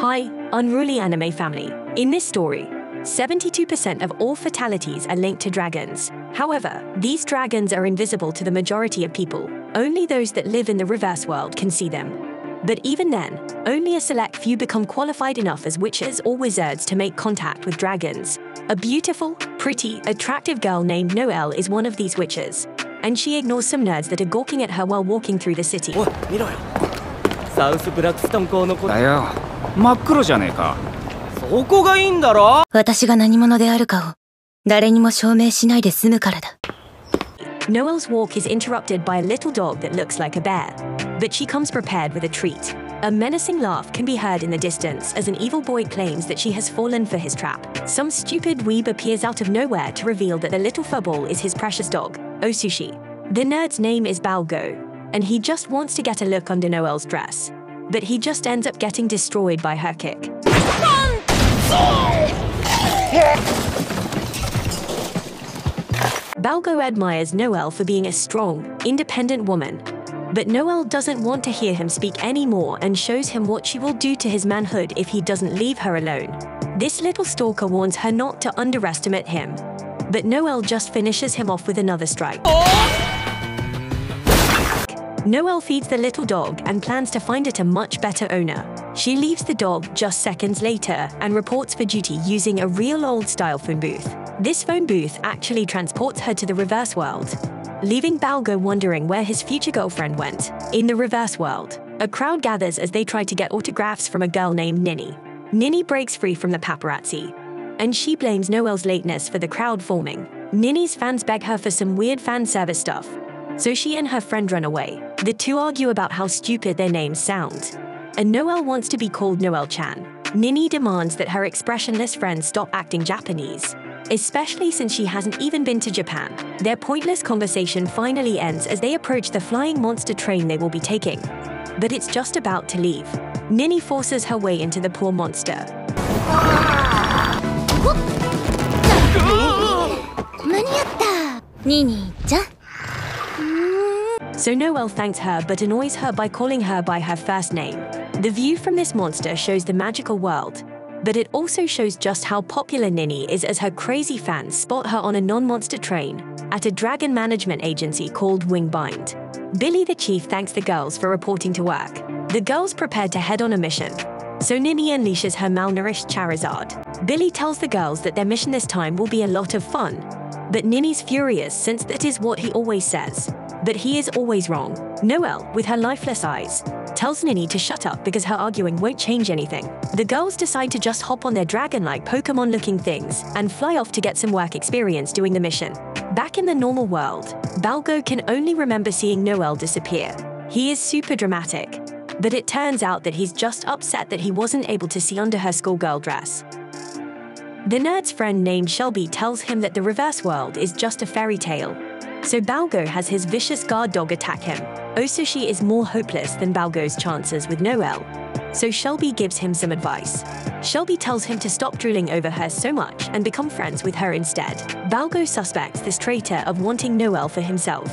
Hi, unruly anime family. In this story, 72% of all fatalities are linked to dragons. However, these dragons are invisible to the majority of people. Only those that live in the reverse world can see them. But even then, only a select few become qualified enough as witches or wizards to make contact with dragons. A beautiful, pretty, attractive girl named Noel is one of these witches, and she ignores some nerds that are gawking at her while walking through the city. おい、見ろよ。サウスブラックストン校の子だよ。真っ黒じゃねえか。そこがいいんだろ。私が何者であるかを誰にも証明しないで済むからだ。Noel's walk is interrupted by a little dog that looks like a bear, but she comes prepared with a treat. A menacing laugh can be heard in the distance as an evil boy claims that she has fallen for his trap. Some stupid dweeb appears out of nowhere to reveal that the little furball is his precious dog, Osushi. The nerd's name is Balgo, and he just wants to get a look under Noel's dress, but he just ends up getting destroyed by her kick. Balgo admires Noel for being a strong, independent woman, but Noel doesn't want to hear him speak anymore and shows him what she will do to his manhood if he doesn't leave her alone. This little stalker warns her not to underestimate him, but Noel just finishes him off with another strike. Noel feeds the little dog and plans to find it a much better owner. She leaves the dog just seconds later and reports for duty using a real old-style phone booth. This phone booth actually transports her to the reverse world, leaving Balgo wondering where his future girlfriend went. In the reverse world, a crowd gathers as they try to get autographs from a girl named Ninny. Ninny breaks free from the paparazzi, and she blames Noel's lateness for the crowd forming. Ninny's fans beg her for some weird fan service stuff, so she and her friend run away. The two argue about how stupid their names sound, and Noel wants to be called Noel-chan. Ninny demands that her expressionless friend stop acting Japanese, especially since she hasn't even been to Japan. Their pointless conversation finally ends as they approach the flying monster train they will be taking, but it's just about to leave. Ninny forces her way into the poor monster. So Noel thanks her but annoys her by calling her by her first name. The view from this monster shows the magical world, but it also shows just how popular Ninny is as her crazy fans spot her on a non-monster train at a dragon management agency called Wingbind. Billy the chief thanks the girls for reporting to work. The girls prepare to head on a mission, so Ninny unleashes her malnourished Charizard. Billy tells the girls that their mission this time will be a lot of fun, but Ninny's furious since that is what he always says. But he is always wrong. Noel, with her lifeless eyes, tells Ninny to shut up because her arguing won't change anything. The girls decide to just hop on their dragon-like Pokemon-looking things and fly off to get some work experience doing the mission. Back in the normal world, Balgo can only remember seeing Noel disappear. He is super dramatic, but it turns out that he's just upset that he wasn't able to see under her schoolgirl dress. The nerd's friend named Shelby tells him that the reverse world is just a fairy tale, so Balgo has his vicious guard dog attack him. Osushi is more hopeless than Balgo's chances with Noel, so Shelby gives him some advice. Shelby tells him to stop drooling over her so much and become friends with her instead. Balgo suspects this traitor of wanting Noel for himself,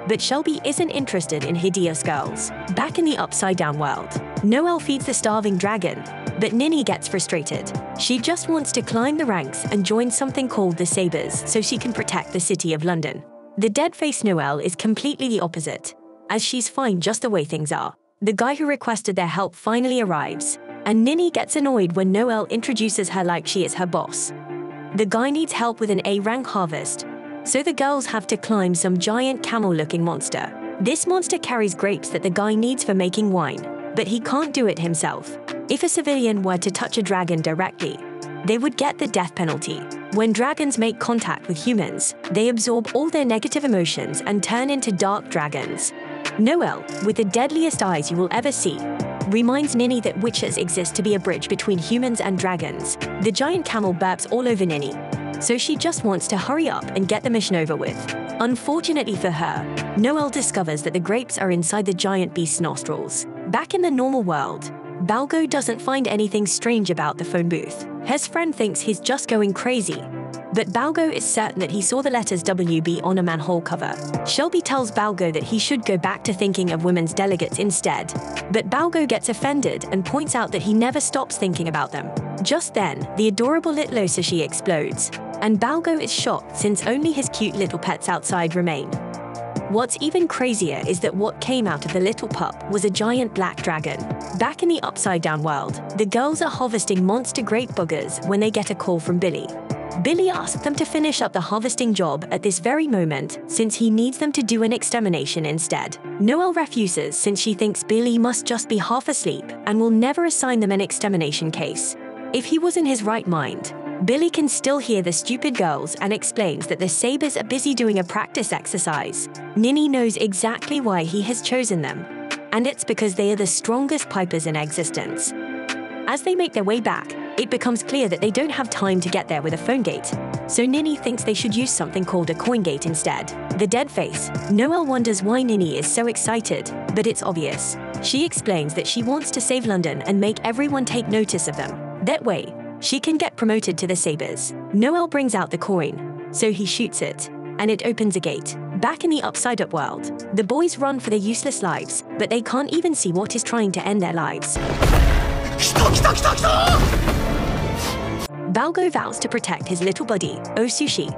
but Shelby isn't interested in hideous girls. Back in the upside-down world, Noel feeds the starving dragon, but Ninny gets frustrated. She just wants to climb the ranks and join something called the Sabres so she can protect the city of London. The dead-faced Noel is completely the opposite, as she's fine just the way things are. The guy who requested their help finally arrives, and Ninny gets annoyed when Noel introduces her like she is her boss. The guy needs help with an A-rank harvest, so the girls have to climb some giant camel-looking monster. This monster carries grapes that the guy needs for making wine, but he can't do it himself. If a civilian were to touch a dragon directly, they would get the death penalty. When dragons make contact with humans, they absorb all their negative emotions and turn into dark dragons. Noel, with the deadliest eyes you will ever see, reminds Ninny that witches exist to be a bridge between humans and dragons. The giant camel burps all over Ninny, so she just wants to hurry up and get the mission over with. Unfortunately for her, Noel discovers that the grapes are inside the giant beast's nostrils. Back in the normal world, Balgo doesn't find anything strange about the phone booth. His friend thinks he's just going crazy, But Balgo is certain that he saw the letters WB on a manhole cover. Shelby tells Balgo that he should go back to thinking of women's delegates instead. But Balgo gets offended and points out that he never stops thinking about them. Just then, the adorable little Osashi explodes, and Balgo is shocked since only his cute little pets outside remain. What's even crazier is that what came out of the little pup was a giant black dragon. Back in the upside-down world, the girls are harvesting monster grape boogers when they get a call from Billy. Billy asks them to finish up the harvesting job at this very moment since he needs them to do an extermination instead. Noel refuses since she thinks Billy must just be half asleep and will never assign them an extermination case. If he was in his right mind, Billy can still hear the stupid girls and explains that the sabers are busy doing a practice exercise. Ninny knows exactly why he has chosen them, and it's because they are the strongest pipers in existence. As they make their way back, it becomes clear that they don't have time to get there with a phone gate, so Ninny thinks they should use something called a coin gate instead. The dead face. Noel wonders why Ninny is so excited, but it's obvious. She explains that she wants to save London and make everyone take notice of them. That way, she can get promoted to the Sabers. Noel brings out the coin, so he shoots it, and it opens a gate. Back in the upside-up world, the boys run for their useless lives, but they can't even see what is trying to end their lives. Balgo vows to protect his little buddy, Osushi,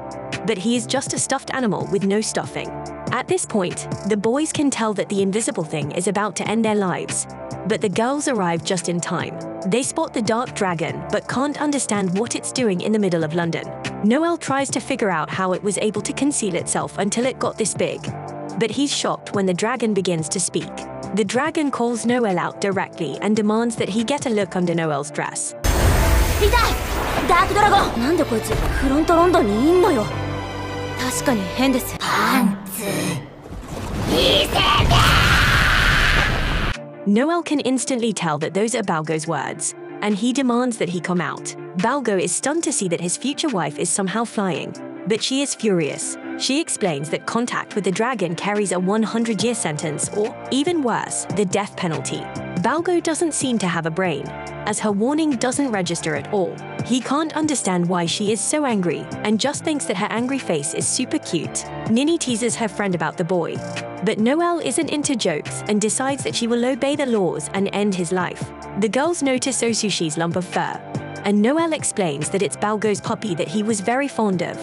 but he is just a stuffed animal with no stuffing. At this point, the boys can tell that the invisible thing is about to end their lives, but the girls arrive just in time. They spot the dark dragon but can't understand what it's doing in the middle of London. Noel tries to figure out how it was able to conceal itself until it got this big, but he's shocked when the dragon begins to speak. The dragon calls Noel out directly and demands that he get a look under Noel's dress. 痛い！ダークドラゴン！なんでこいつフロントロンドンにいんのよ。確かに変です。パンツ見せて！ Noel can instantly tell that those are Balgo's words, and he demands that he come out. Balgo is stunned to see that his future wife is somehow flying, but she is furious. She explains that contact with the dragon carries a 100-year sentence or, even worse, the death penalty. Balgo doesn't seem to have a brain, as her warning doesn't register at all. He can't understand why she is so angry and just thinks that her angry face is super cute. Ninny teases her friend about the boy, but Noel isn't into jokes and decides that she will obey the laws and end his life. The girls notice Osushi's lump of fur, and Noel explains that it's Balgo's puppy that he was very fond of.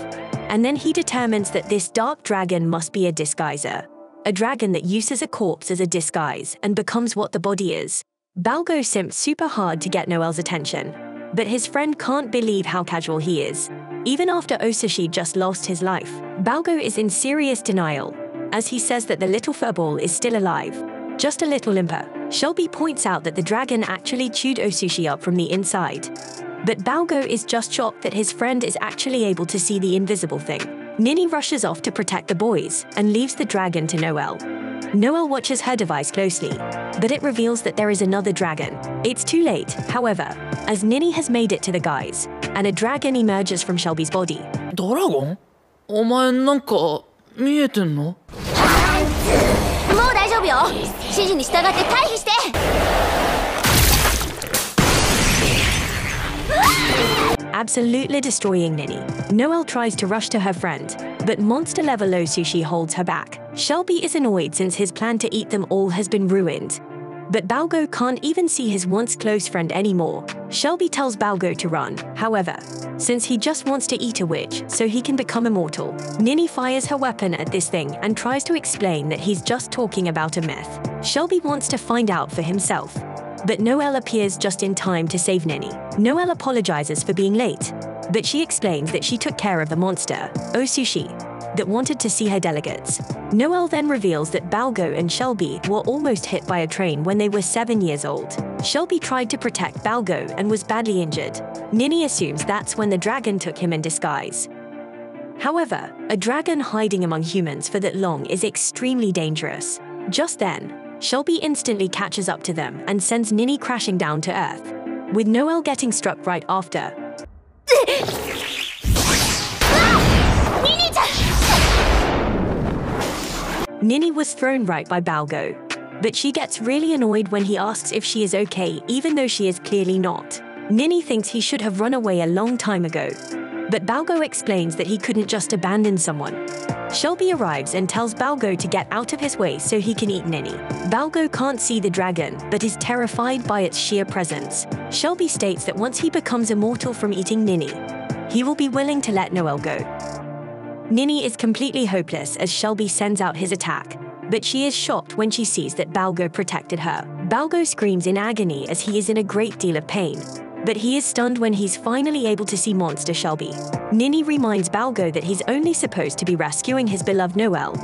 And then he determines that this dark dragon must be a disguiser, a dragon that uses a corpse as a disguise and becomes what the body is. Balgo simps super hard to get Noel's attention, but his friend can't believe how casual he is. Even after Osushi just lost his life, Balgo is in serious denial, as he says that the little furball is still alive, just a little limper. Shelby points out that the dragon actually chewed Osushi up from the inside, but Balgo is just shocked that his friend is actually able to see the invisible thing. Ninny rushes off to protect the boys and leaves the dragon to Noel. Noel watches her device closely, but it reveals that there is another dragon. It's too late, however, as Ninny has made it to the guys, and a dragon emerges from Shelby's body. ドラゴン？お前なんか見えてんの？もう大丈夫よ。指示に従って退避して。Absolutely destroying Ninny. Noel tries to rush to her friend, but monster-level Osushi holds her back. Shelby is annoyed since his plan to eat them all has been ruined. But Balgo can't even see his once close friend anymore. Shelby tells Balgo to run, however, since he just wants to eat a witch so he can become immortal. Ninny fires her weapon at this thing and tries to explain that he's just talking about a myth. Shelby wants to find out for himself, but Noel appears just in time to save Ninny. Noel apologizes for being late, but she explains that she took care of the monster, Osushi, that wanted to see her delegates. Noel then reveals that Balgo and Shelby were almost hit by a train when they were 7 years old. Shelby tried to protect Balgo and was badly injured. Ninny assumes that's when the dragon took him in disguise. However, a dragon hiding among humans for that long is extremely dangerous. Just then, Shelby instantly catches up to them and sends Ninny crashing down to Earth, with Noel getting struck right after. Ninny was thrown right by Balgo, but she gets really annoyed when he asks if she is okay even though she is clearly not. Ninny thinks he should have run away a long time ago, But Balgo explains that he couldn't just abandon someone. Shelby arrives and tells Balgo to get out of his way so he can eat Ninny. Balgo can't see the dragon, but is terrified by its sheer presence. Shelby states that once he becomes immortal from eating Ninny, he will be willing to let Noel go. Ninny is completely hopeless as Shelby sends out his attack, but she is shocked when she sees that Balgo protected her. Balgo screams in agony as he is in a great deal of pain, but he is stunned when he's finally able to see Monster Shelby. Ninny reminds Balgo that he's only supposed to be rescuing his beloved Noel,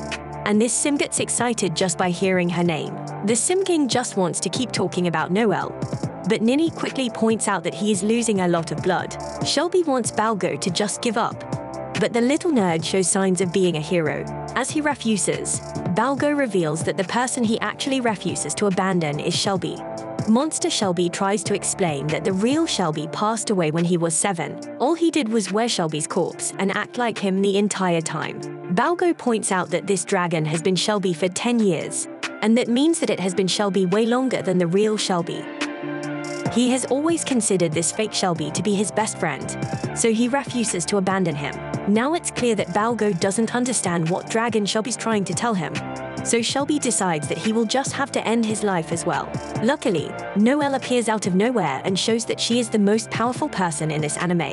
and this sim gets excited just by hearing her name. The Sim King just wants to keep talking about Noel, but Ninny quickly points out that he is losing a lot of blood. Shelby wants Balgo to just give up, but the little nerd shows signs of being a hero. As he refuses, Balgo reveals that the person he actually refuses to abandon is Shelby. Monster Shelby tries to explain that the real Shelby passed away when he was 7. All he did was wear Shelby's corpse and act like him the entire time. Balgo points out that this dragon has been Shelby for 10 years, and that means that it has been Shelby way longer than the real Shelby. He has always considered this fake Shelby to be his best friend, so he refuses to abandon him. Now it's clear that Balgo doesn't understand what dragon Shelby's trying to tell him, so Shelby decides that he will just have to end his life as well. Luckily, Noel appears out of nowhere and shows that she is the most powerful person in this anime.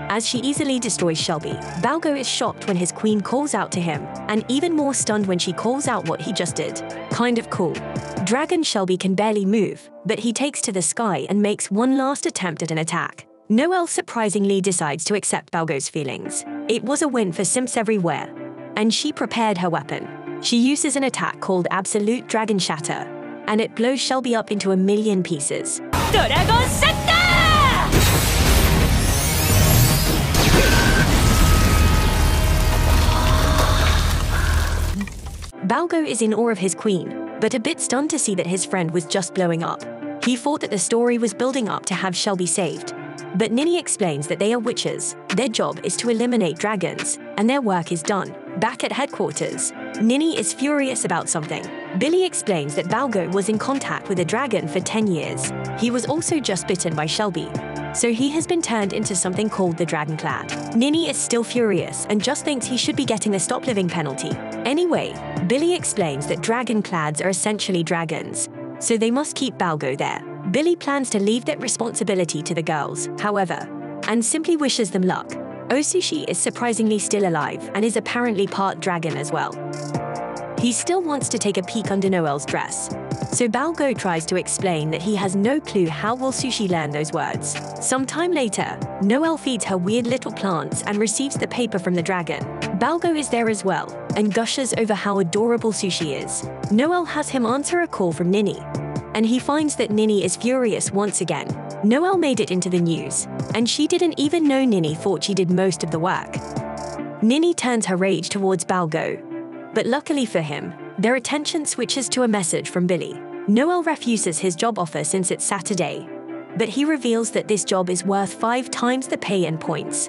As she easily destroys Shelby, Balgo is shocked when his queen calls out to him, and even more stunned when she calls out what he just did. Kind of cool. Dragon Shelby can barely move, but he takes to the sky and makes one last attempt at an attack. Noel surprisingly decides to accept Balgo's feelings. It was a win for Simps everywhere, and she prepared her weapon. She uses an attack called Absolute Dragon Shatter, and it blows Shelby up into a million pieces. Dragon Shatter! Balgo is in awe of his queen, but a bit stunned to see that his friend was just blowing up. He thought that the story was building up to have Shelby saved, but Ninny explains that they are witches. Their job is to eliminate dragons, and their work is done. Back at headquarters, Ninny is furious about something. Billy explains that Balgo was in contact with a dragon for 10 years. He was also just bitten by Shelby, so he has been turned into something called the Dragonclad. Ninny is still furious and just thinks he should be getting the stop living penalty. Anyway, Billy explains that Dragonclads are essentially dragons, so they must keep Balgo there. Billy plans to leave that responsibility to the girls, however, and simply wishes them luck. Osushi is surprisingly still alive and is apparently part dragon as well. He still wants to take a peek under Noel's dress, so Balgo tries to explain that he has no clue how will Sushi learn those words. Sometime later, Noel feeds her weird little plants and receives the paper from the dragon. Balgo is there as well, and gushes over how adorable Sushi is. Noel has him answer a call from Ninny, and he finds that Ninny is furious once again. Noel made it into the news, and she didn't even know Ninny thought she did most of the work. Ninny turns her rage towards Balgo, but luckily for him, their attention switches to a message from Billy. Noel refuses his job offer since it's Saturday, but he reveals that this job is worth 5 times the pay and points.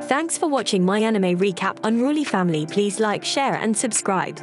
Thanks for watching my anime recap. Unruly family, please like, share and subscribe.